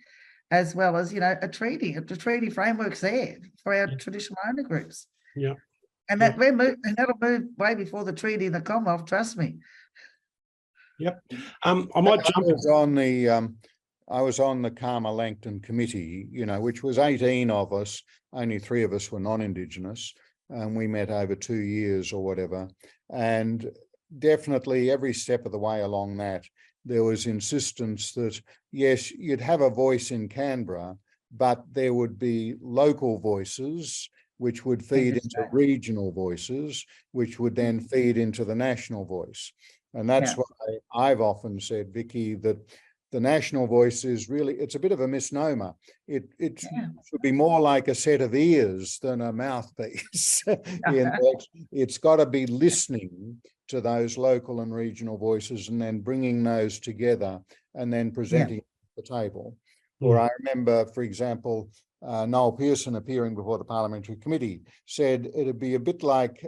as well as, you know, a treaty. The treaty framework's there for our traditional owner groups. And that that'll move way before the treaty in the Commonwealth, trust me. I might jump. I was on the Karma Langton committee, you know, which was 18 of us, only 3 of us were non-Indigenous, and we met over 2 years or whatever. And definitely every step of the way along that, there was insistence that, yes, you'd have a voice in Canberra, but there would be local voices, which would feed into regional voices, which would then feed into the national voice. And that's why I've often said, Vicki, that the national voice is really, it's a bit of a misnomer. It should be more like a set of ears than a mouthpiece. It's got to be listening to those local and regional voices and then bringing those together and then presenting at the table. Or I remember, for example, Noel Pearson, appearing before the Parliamentary Committee, said it'd be a bit like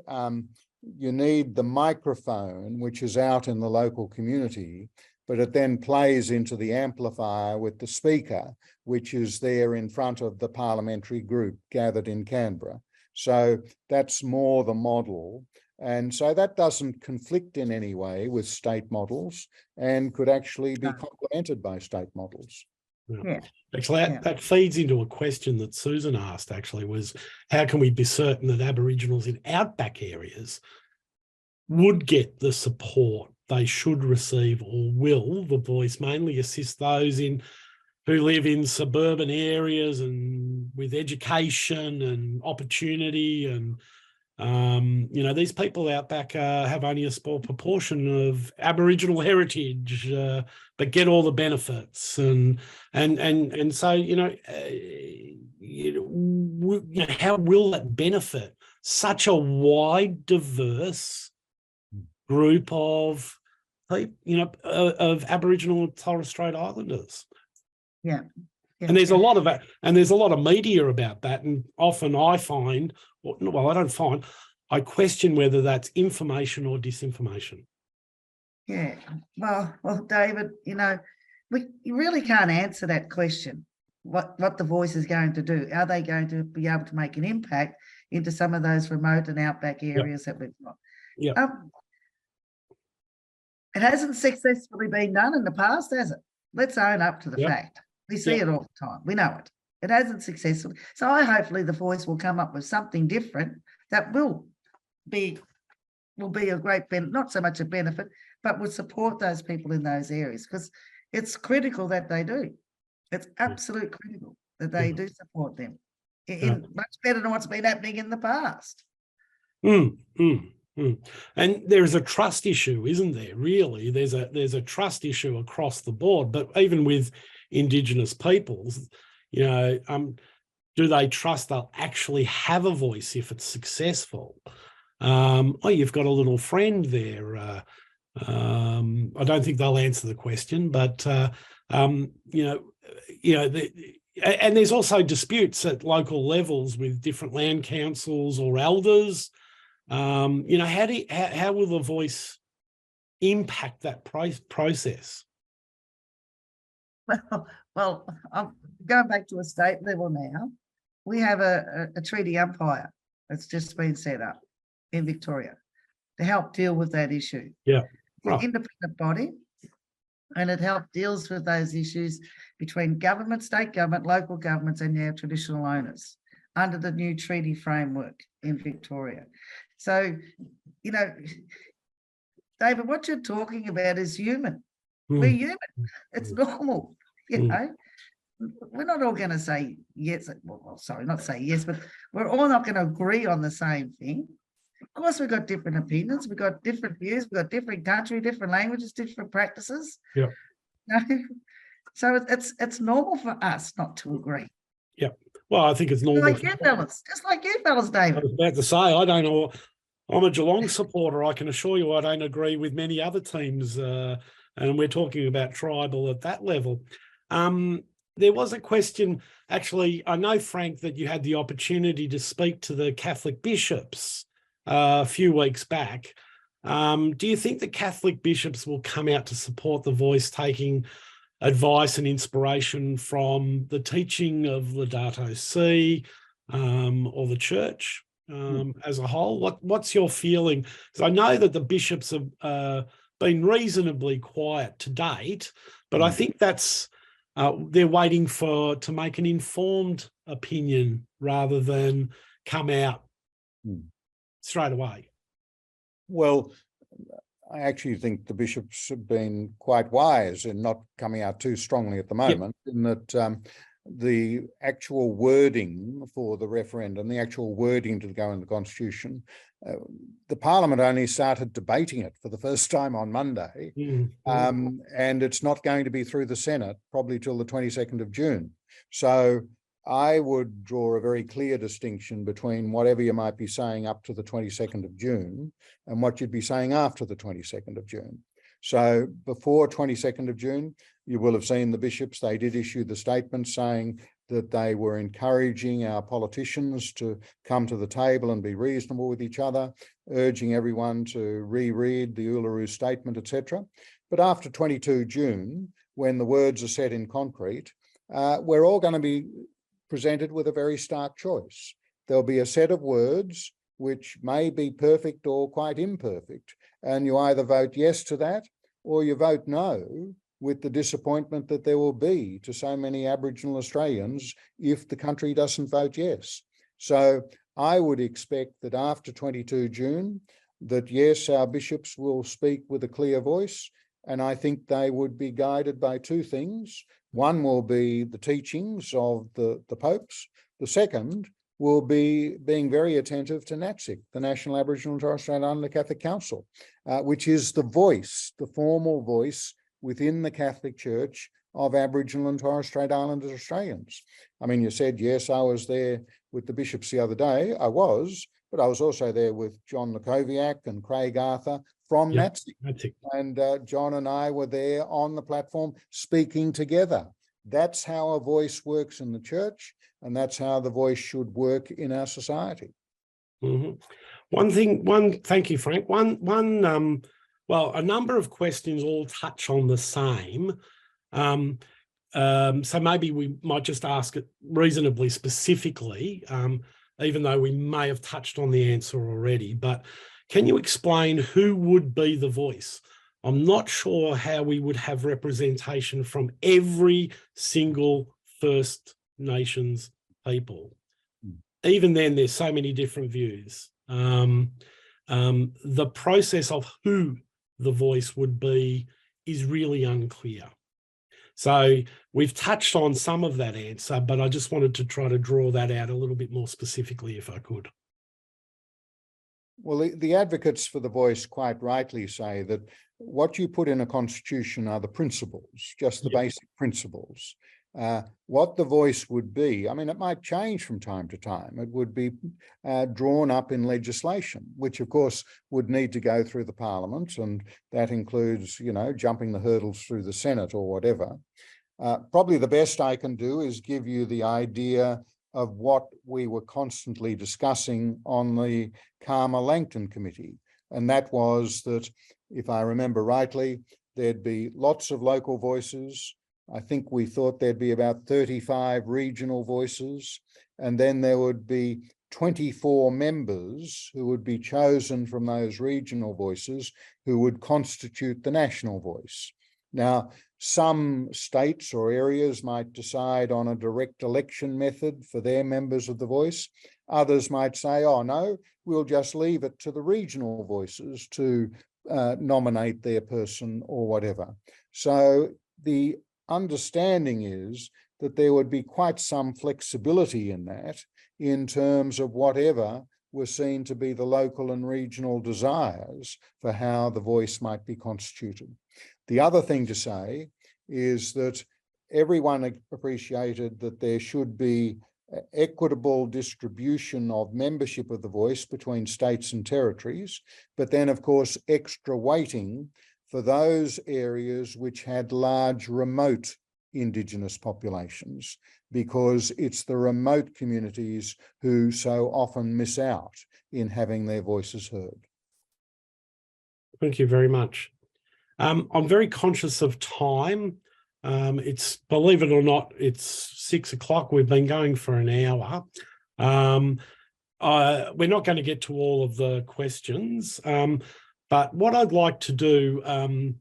you need the microphone, which is out in the local community, but it then plays into the amplifier with the speaker, which is there in front of the parliamentary group gathered in Canberra. So that's more the model. And so that doesn't conflict in any way with state models and could actually be complemented by state models. Yeah. Actually, that feeds into a question that Susan asked, actually, was how can we be certain that Aboriginals in outback areas would get the support they should receive or will? The voice mainly assist those who live in suburban areas and with education and opportunity, and these people out back have only a small proportion of Aboriginal heritage, but get all the benefits, and so how will that benefit such a wide, diverse group of of Aboriginal and Torres Strait Islanders? Yeah. And there's a lot of that, and there's a lot of media about that. And often I find, I question whether that's information or disinformation. Yeah. Well, David, you really can't answer that question. What the voice is going to do? Are they going to be able to make an impact into some of those remote and outback areas that we've got? Yeah. It hasn't successfully been done in the past, has it? Let's own up to the fact. We see it all the time. We know it. It hasn't successfully. So hopefully the voice will come up with something different that will be a great benefit, not so much a benefit, but would support those people in those areas, because it's critical that they do. It's absolute critical that they do support them in much better than what's been happening in the past. And there's a trust issue, isn't there? Really, there's a trust issue across the board. But even with Indigenous peoples, do they trust they'll actually have a voice if it's successful? You've got a little friend there. I don't think they'll answer the question, but and there's also disputes at local levels with different land councils or elders. How will the voice impact that process? Well, I'm going back to a state level now. We have a treaty umpire that's just been set up in Victoria to help deal with that issue. Yeah, right. An independent body, and it helps deals with those issues between government, state government, local governments, and our traditional owners under the new treaty framework in Victoria. So, David, what you're talking about is human. We're human. It's normal, We're not all going to say yes. Well, sorry, not say yes, but we're all not going to agree on the same thing. Of course, we've got different opinions. We've got different views. We've got different country, different languages, different practices. Yeah. So it's normal for us not to agree. Yeah. Well, I think it's normal. Just like you fellas, David. I was about to say, I don't know. I'm a Geelong supporter. I can assure you I don't agree with many other teams. And we're talking about tribal at that level. There was a question, actually, I know, Frank, that you had the opportunity to speak to the Catholic bishops a few weeks back. Do you think the Catholic bishops will come out to support the voice, taking advice and inspiration from the teaching of Laudato Si or the church as a whole? What's your feeling? Because I know that the bishops have been reasonably quiet to date, but I think that's they're waiting to make an informed opinion rather than come out straight away. Well, I actually think the bishops have been quite wise in not coming out too strongly at the moment, in that the actual wording for the referendum, the actual wording to go in the Constitution, the Parliament only started debating it for the first time on Monday, and it's not going to be through the Senate probably till the 22nd of June. So I would draw a very clear distinction between whatever you might be saying up to the 22nd of June and what you'd be saying after the 22nd of June. So before 22nd of June, you will have seen the bishops, they did issue the statement saying that they were encouraging our politicians to come to the table and be reasonable with each other, urging everyone to reread the Uluru Statement, etc. But after 22 June, when the words are set in concrete, we're all going to be presented with a very stark choice. There'll be a set of words which may be perfect or quite imperfect, and you either vote yes to that or you vote no, with the disappointment that there will be to so many Aboriginal Australians if the country doesn't vote yes. So I would expect that after 22 June, that yes, our bishops will speak with a clear voice, and I think they would be guided by two things. One will be the teachings of the popes. The second will be being very attentive to NATSIC, the National Aboriginal and Torres Strait Islander Catholic Council, which is the voice, the formal voice within the Catholic Church of Aboriginal and Torres Strait Islander Australians. I mean, you said, yes, I was there with the bishops the other day. I was, but I was also there with John Lakoviak and Craig Arthur from NATSIC. And John and I were there on the platform speaking together. That's how a voice works in the church, and that's how the voice should work in our society. Mm-hmm. Thank you, Frank. Well, a number of questions all touch on the same. So maybe we might just ask it reasonably specifically, even though we may have touched on the answer already. But can you explain who would be the voice? I'm not sure how we would have representation from every single First Nations people. Even then, there's so many different views. The process of who the voice would be is really unclear. So we've touched on some of that answer, but I just wanted to try to draw that out a little bit more specifically if I could. Well, the advocates for the voice quite rightly say that what you put in a constitution are the principles, just the basic principles. What the voice would be, I mean, it might change from time to time. It would be drawn up in legislation, which of course would need to go through the Parliament, and that includes, you know, jumping the hurdles through the Senate or whatever. Probably the best I can do is give you the idea of what we were constantly discussing on the Calma-Langton Committee. And that was that, if I remember rightly, there'd be lots of local voices. I think we thought there'd be about 35 regional voices, and then there would be 24 members who would be chosen from those regional voices who would constitute the national voice. Now, some states or areas might decide on a direct election method for their members of the voice. Others might say, oh no, we'll just leave it to the regional voices to nominate their person or whatever. So the understanding is that there would be quite some flexibility in that, in terms of whatever were seen to be the local and regional desires for how the voice might be constituted. The other thing to say is that everyone appreciated that there should be equitable distribution of membership of the voice between states and territories, but then of course extra weighting for those areas which had large remote Indigenous populations, because it's the remote communities who so often miss out in having their voices heard. Thank you very much. I'm very conscious of time. It's, believe it or not, it's 6 o'clock. We've been going for an hour. We're not going to get to all of the questions, but what I'd like to do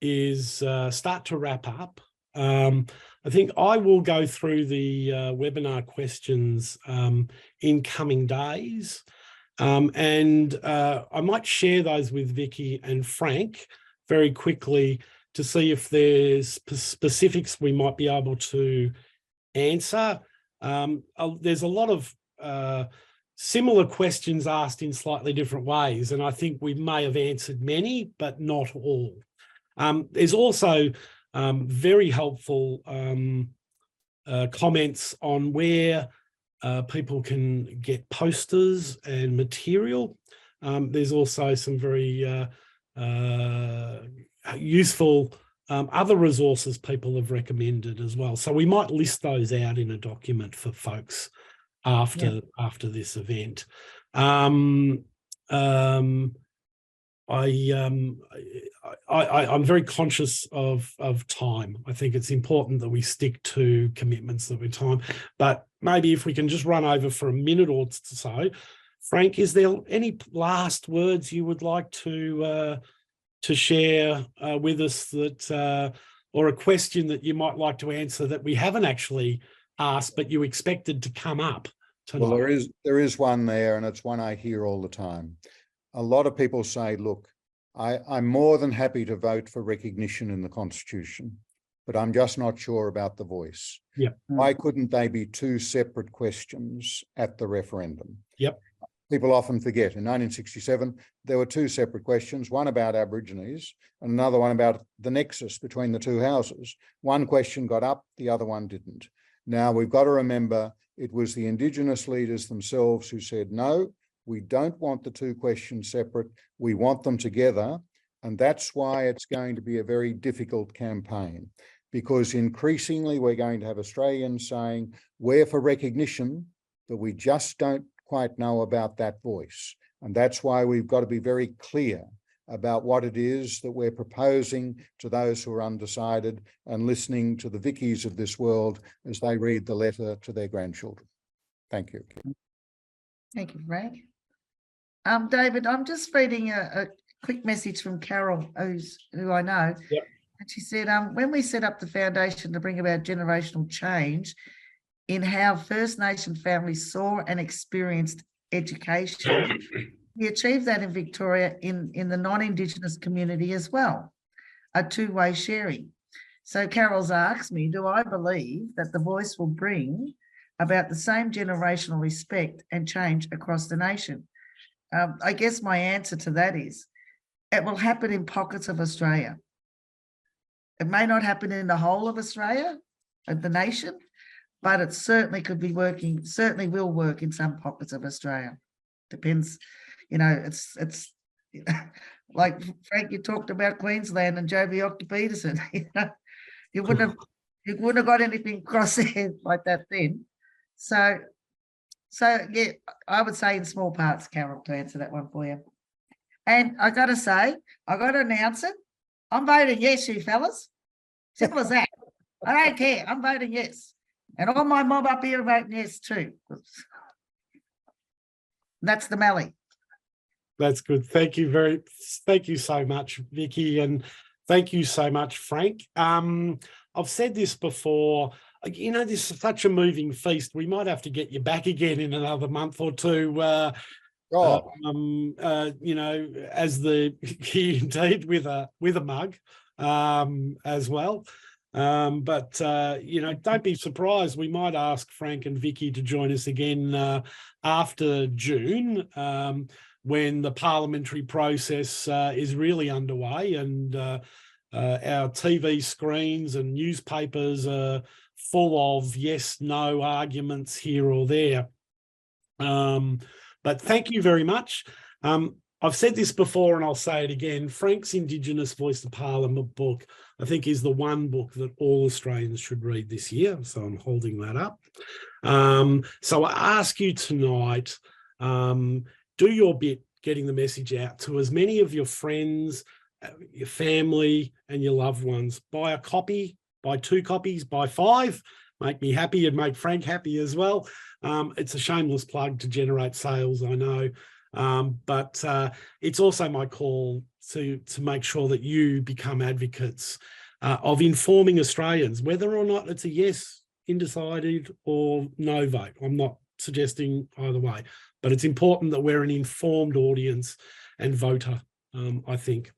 is start to wrap up. I think I will go through the webinar questions in coming days, and I might share those with Vicki and Frank very quickly to see if there's specifics we might be able to answer. There's a lot of similar questions asked in slightly different ways, and I think we may have answered many, but not all. There's also very helpful comments on where people can get posters and material. There's also some very useful other resources people have recommended as well. So we might list those out in a document for folks after this event. I'm very conscious of time. I think it's important that we stick to commitments that we time. But maybe if we can just run over for a minute or so, Frank, is there any last words you would like to share with us that, or a question that you might like to answer that we haven't actually asked, but you expected to come up tonight? Well, there is one there, and it's one I hear all the time. A lot of people say, look, I'm more than happy to vote for recognition in the Constitution, but I'm just not sure about the voice. Yep. Why couldn't they be two separate questions at the referendum? Yep. People often forget in 1967, there were two separate questions, one about Aborigines and another one about the nexus between the two houses. One question got up, the other one didn't. Now we've got to remember it was the Indigenous leaders themselves who said, no, we don't want the two questions separate. We want them together. And that's why it's going to be a very difficult campaign, because increasingly we're going to have Australians saying, we're for recognition, but we just don't quite know about that voice. And that's why we've got to be very clear about what it is that we're proposing to those who are undecided, and listening to the Vickies of this world as they read the letter to their grandchildren. Thank you. Thank you, Frank. David, I'm just reading a quick message from Carol, who I know. Yep. And she said, when we set up the foundation to bring about generational change in how First Nation families saw and experienced education, we achieved that in Victoria in the non-Indigenous community as well, a two-way sharing. So Carol's asked me, do I believe that the voice will bring about the same generational respect and change across the nation? I guess my answer to that is, it will happen in pockets of Australia. It may not happen in the whole of Australia, of the nation, but it certainly could be working, certainly will work in some pockets of Australia. Depends, you know, it's like Frank, you talked about Queensland and Joe Peterson. You know, you wouldn't have got anything across there like that then. So yeah, I would say in small parts, Carol, to answer that one for you. And I got to say, I got to announce it. I'm voting yes, you fellas. Simple as that. I don't care. I'm voting yes. And all my mob up here are voting yes too. That's the Mallee. That's good. Thank you so much, Vicki, and thank you so much, Frank. I've said this before, you know, this is such a moving feast. We might have to get you back again in another month or two. You know, as the indeed with a mug as well. But you know, don't be surprised. We might ask Frank and Vicki to join us again after June, when the parliamentary process is really underway, and our TV screens and newspapers are full of yes, no arguments here or there. But thank you very much. I've said this before and I'll say it again. Frank's Indigenous Voice to Parliament book, I think, is the one book that all Australians should read this year. So I'm holding that up. So I ask you tonight, do your bit getting the message out to as many of your friends, your family and your loved ones. Buy a copy, buy 2 copies, buy 5. Make me happy and make Frank happy as well. It's a shameless plug to generate sales, I know. But it's also my call to make sure that you become advocates of informing Australians, whether or not it's a yes, undecided, or no vote. I'm not suggesting either way, but it's important that we're an informed audience and voter, I think.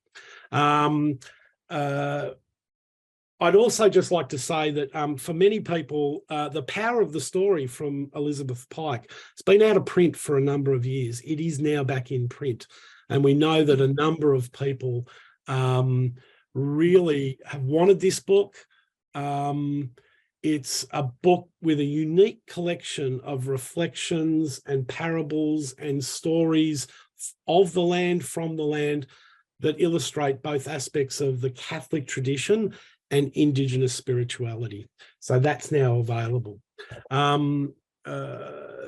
I'd also just like to say that for many people, the power of the story from Elizabeth Pike, it's been out of print for a number of years. It is now back in print. And we know that a number of people really have wanted this book. It's a book with a unique collection of reflections and parables and stories of the land, from the land, that illustrate both aspects of the Catholic tradition and Indigenous spirituality. So that's now available.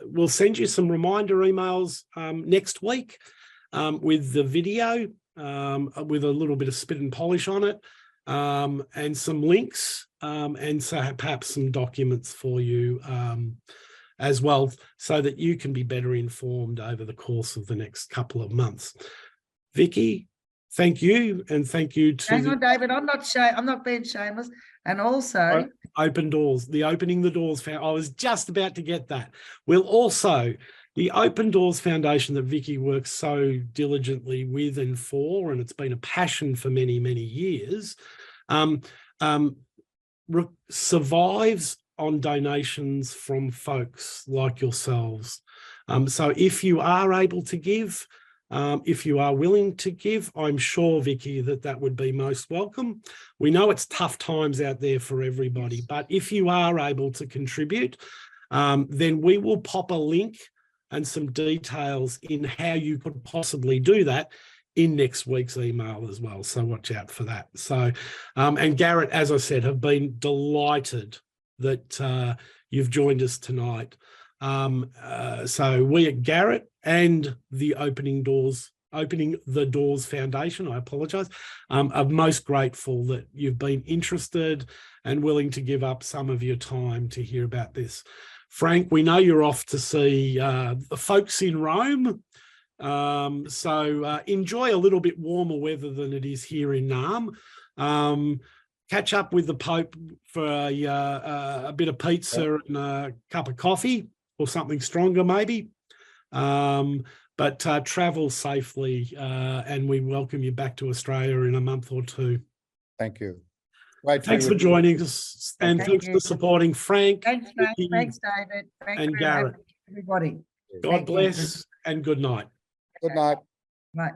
We'll send you some reminder emails next week with the video, with a little bit of spit and polish on it, and some links, and so perhaps some documents for you as well, so that you can be better informed over the course of the next couple of months. Vicki, thank you, and thank you to— Hang on, David, I'm not being shameless. And also Open Doors, the Opening the Doors. I was just about to get that. We'll also, the Open Doors Foundation that Vicki works so diligently with and for, and it's been a passion for many, many years, survives on donations from folks like yourselves. So if you are able to give, if you are willing to give, I'm sure, Vicki, that would be most welcome. We know it's tough times out there for everybody, but if you are able to contribute, then we will pop a link and some details in how you could possibly do that in next week's email as well. So watch out for that. So, and Garratt, as I said, have been delighted that you've joined us tonight. So we at Garratt and the Opening the Doors Foundation, I apologise, are most grateful that you've been interested and willing to give up some of your time to hear about this. Frank, we know you're off to see the folks in Rome, so enjoy a little bit warmer weather than it is here in Naarm. Catch up with the Pope for a bit of pizza and a cup of coffee, or something stronger maybe. But travel safely, and we welcome you back to Australia in a month or two. Thank you. Thanks for joining us, and thanks for supporting Frank. Thanks, Frank. Thanks, David. And Garratt. Everybody. God bless and good night. Good night. Right.